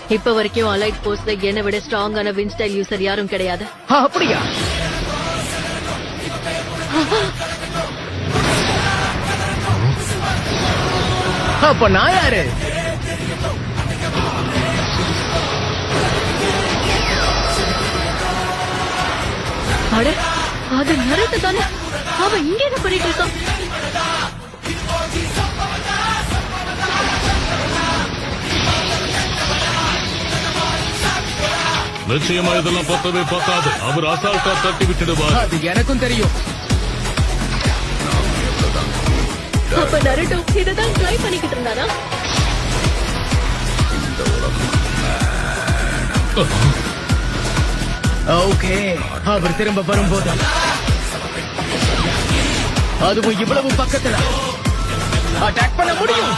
இப்ப வரைக்கும் அலைட் போர்ஸ்ல என்ன விட ஸ்ட்ராங்கான வின் ஸ்டைல் யூசர் யாரும் கிடையாது. அப்படியா? அப்ப நான் யாரு? அட, அது நரேட்டு தானே. அவன் இங்கே என்ன பண்ணிட்டு இருக்கான்? நிச்சயமா இதெல்லாம் பத்தவே பத்தாது. அவர் அசால்ட்டா தட்டி விட்டுடுவார். அது எனக்கும் தெரியும். அப்ப நரேட்டோ இததான் ட்ரை பண்ணிக்கிட்டு இருந்தானா? ஓகே, அவர் திரும்ப வரும்போது அதுவும் இவ்வளவு பக்கத்துல அட்டாக் பண்ண முடியும்.